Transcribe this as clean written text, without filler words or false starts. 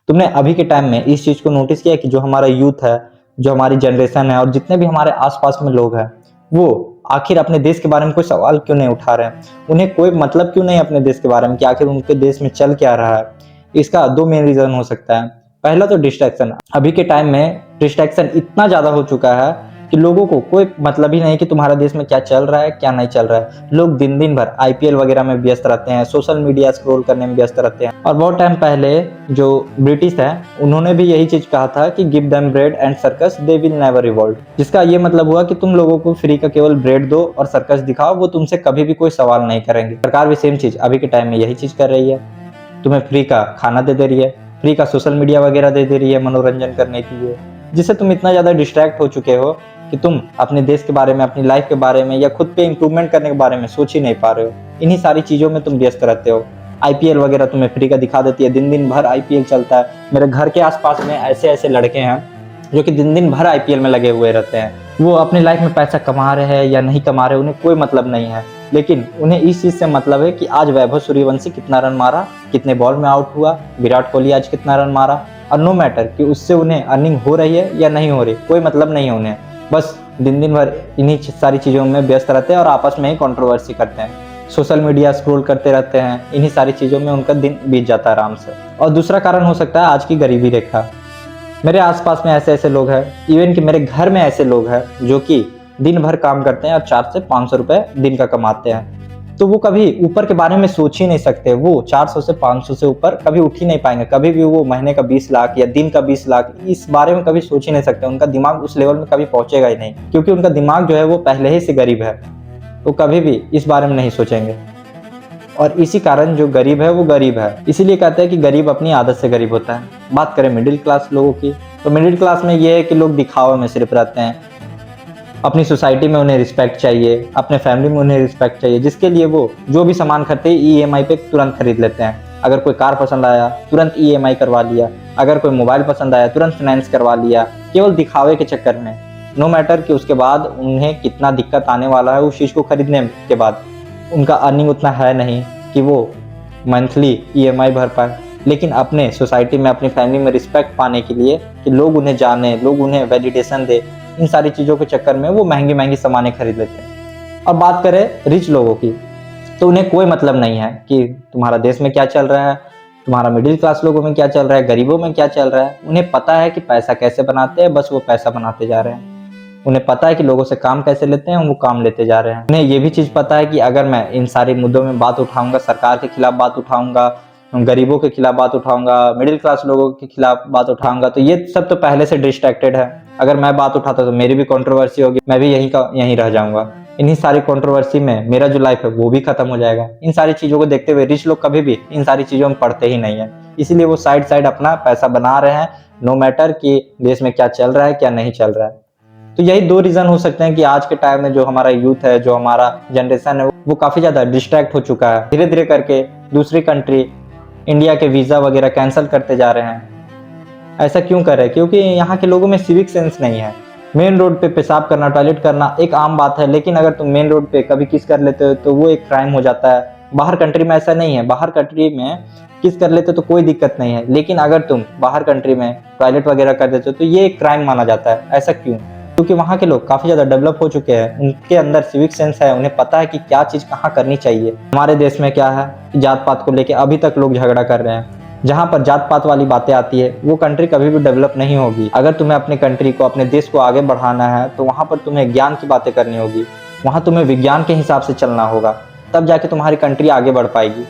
तुमने अभी के टाइम में इस चीज को नोटिस किया कि जो हमारा यूथ है, जो हमारी जनरेशन है और जितने भी हमारे आसपास में लोग हैं, वो आखिर अपने देश के बारे में कोई सवाल क्यों नहीं उठा रहे हैं? उन्हें कोई मतलब क्यों नहीं अपने देश के बारे में कि आखिर उनके देश में चल क्या रहा है? इसका दो मेन रीजन हो सकता है। पहला तो डिस्ट्रैक्शन। अभी के टाइम में डिस्ट्रैक्शन इतना ज्यादा हो चुका है कि लोगों को कोई मतलब ही नहीं कि तुम्हारे देश में क्या चल रहा है क्या नहीं चल रहा है। लोग दिन दिन भर आईपीएल वगैरह में व्यस्त रहते हैं, सोशल मीडिया स्क्रॉल करने में व्यस्त रहते हैं। और बहुत टाइम पहले जो ब्रिटिश है उन्होंने भी यही चीज कहा था कि give them bread and circus they will never revolt, जिसका ये मतलब हुआ कि तुम लोगों को फ्री का केवल ब्रेड दो और सर्कस दिखाओ, वो तुमसे कभी भी कोई सवाल नहीं करेंगे। सरकार भी सेम चीज अभी के टाइम में यही चीज कर रही है, तुम्हें फ्री का खाना दे रही है, फ्री का सोशल मीडिया वगैरह दे रही है मनोरंजन करने के लिए, जिससे तुम इतना ज्यादा डिस्ट्रैक्ट हो चुके हो कि तुम अपने देश के बारे में, अपनी लाइफ के बारे में या खुद पे इंप्रूवमेंट करने के बारे में सोच ही नहीं पा रहे हो। इन्हीं सारी चीजों में तुम व्यस्त रहते हो। आईपीएल वगैरह तुम्हें फ्री का दिखा देती है, दिन दिन भर आईपीएल चलता है। मेरे घर के आसपास में ऐसे ऐसे लड़के हैं जो कि दिन दिन भर आईपीएल में लगे हुए रहते हैं। वो अपनी लाइफ में पैसा कमा रहे हैं या नहीं कमा रहे, उन्हें कोई मतलब नहीं है, लेकिन उन्हें इस चीज से मतलब है कि आज वैभव सूर्यवंशी कितना रन मारा, कितने बॉल में आउट हुआ, विराट कोहली आज कितना रन मारा। और नो मैटर कि उससे उन्हें अर्निंग हो रही है या नहीं हो रही, कोई मतलब नहीं है उन्हें। बस दिन दिन भर इन्हीं सारी चीज़ों में व्यस्त रहते हैं और आपस में ही कंट्रोवर्सी करते हैं, सोशल मीडिया स्क्रॉल करते रहते हैं। इन्हीं सारी चीज़ों में उनका दिन बीत जाता है आराम से। और दूसरा कारण हो सकता है आज की गरीबी रेखा। मेरे आसपास में ऐसे ऐसे लोग हैं, इवन कि मेरे घर में ऐसे लोग हैं जो कि दिन भर काम करते हैं और 400 से 500 रुपए दिन का कमाते हैं। तो वो कभी ऊपर के बारे में सोच ही नहीं सकते। वो 400 से 500 से ऊपर कभी उठ ही नहीं पाएंगे। कभी भी वो महीने का 20 लाख या दिन का 20 लाख इस बारे में कभी सोच ही नहीं सकते। उनका दिमाग उस लेवल में कभी पहुंचेगा ही नहीं, क्योंकि उनका दिमाग जो है वो पहले ही से गरीब है। वो कभी भी इस बारे में नहीं सोचेंगे। और इसी कारण जो गरीब है वो गरीब है। इसीलिए कहते हैं कि गरीब अपनी आदत से गरीब होता है। बात करें मिडिल क्लास लोगों की, तो मिडिल क्लास में ये है कि लोग दिखावे में सिर्फ रहते हैं। अपनी सोसाइटी में उन्हें रिस्पेक्ट चाहिए, अपने फैमिली में उन्हें रिस्पेक्ट चाहिए, जिसके लिए वो जो भी सामान खरीदते हैं ईएमआई पे तुरंत खरीद लेते हैं। अगर कोई कार पसंद आया तुरंत ईएमआई करवा लिया, अगर कोई मोबाइल पसंद आया तुरंत फाइनेंस करवा लिया, केवल दिखावे के चक्कर में। नो मैटर कि उसके बाद उन्हें कितना दिक्कत आने वाला है उस चीज़ को खरीदने के बाद। उनका अर्निंग उतना है नहीं कि वो मंथली ईएमआई भर पाए, लेकिन अपने सोसाइटी में, अपनी फैमिली में रिस्पेक्ट पाने के लिए कि लोग उन्हें जाने, लोग उन्हें वैलिडेशन दे, इन सारी चीज़ों के चक्कर में वो महंगी महंगी सामानें खरीद लेते हैं। अब बात करें रिच लोगों की, तो उन्हें कोई मतलब नहीं है कि तुम्हारा देश में क्या चल रहा है, तुम्हारा मिडिल क्लास लोगों में क्या चल रहा है, गरीबों में क्या चल रहा है। उन्हें पता है कि पैसा कैसे बनाते हैं, बस वो पैसा बनाते जा रहे हैं। उन्हें पता है कि लोगों से काम कैसे लेते हैं, वो काम लेते जा रहे हैं। उन्हें ये भी चीज़ पता है कि अगर मैं इन सारे मुद्दों में बात उठाऊंगा, सरकार के खिलाफ बात उठाऊंगा, गरीबों के खिलाफ बात उठाऊंगा, मिडिल क्लास लोगों के खिलाफ बात उठाऊंगा, तो ये सब तो पहले से डिस्ट्रैक्टेड है। अगर मैं बात उठाता तो मेरी भी कंट्रोवर्सी होगी, मैं भी यहीं का यहीं रह जाऊंगा। इन्हीं सारी कंट्रोवर्सी में मेरा जो लाइफ है वो भी खत्म हो जाएगा। इन सारी चीजों को देखते हुए रिच लोग कभी भी इन सारी चीजों में पढ़ते ही नहीं है, इसीलिए वो साइड साइड अपना पैसा बना रहे हैं, नो मैटर कि देश में क्या चल रहा है क्या नहीं चल रहा है। तो यही दो रीजन हो सकते हैं कि आज के टाइम में जो हमारा यूथ है, जो हमारा जनरेशन है, वो काफी ज्यादा डिस्ट्रैक्ट हो चुका है। धीरे धीरे करके दूसरी कंट्री इंडिया के वीजा वगैरह कैंसिल करते जा रहे हैं। ऐसा क्यों कर रहे हैं? क्योंकि यहाँ के लोगों में सिविक सेंस नहीं है। मेन रोड पे पेशाब करना, टॉयलेट करना एक आम बात है, लेकिन अगर तुम मेन रोड पे कभी किस कर लेते हो तो वो एक क्राइम हो जाता है। बाहर कंट्री में ऐसा नहीं है। बाहर कंट्री में किस कर लेते हो तो कोई दिक्कत नहीं है, लेकिन अगर तुम बाहर कंट्री में टॉयलेट वगैरह कर देते हो तो ये एक क्राइम माना जाता है। ऐसा क्यों? क्योंकि वहाँ के लोग काफी ज्यादा डेवलप हो चुके हैं, उनके अंदर सिविक सेंस है, उन्हें पता है कि क्या चीज कहाँ करनी चाहिए। हमारे देश में क्या है, जात पात को लेके अभी तक लोग झगड़ा कर रहे हैं। जहाँ पर जात पात वाली बातें आती है वो कंट्री कभी भी डेवलप नहीं होगी। अगर तुम्हें अपने कंट्री को, अपने देश को आगे बढ़ाना है तो वहाँ पर तुम्हें ज्ञान की बातें करनी होगी, वहाँ तुम्हें विज्ञान के हिसाब से चलना होगा, तब जाके तुम्हारी कंट्री आगे बढ़ पाएगी।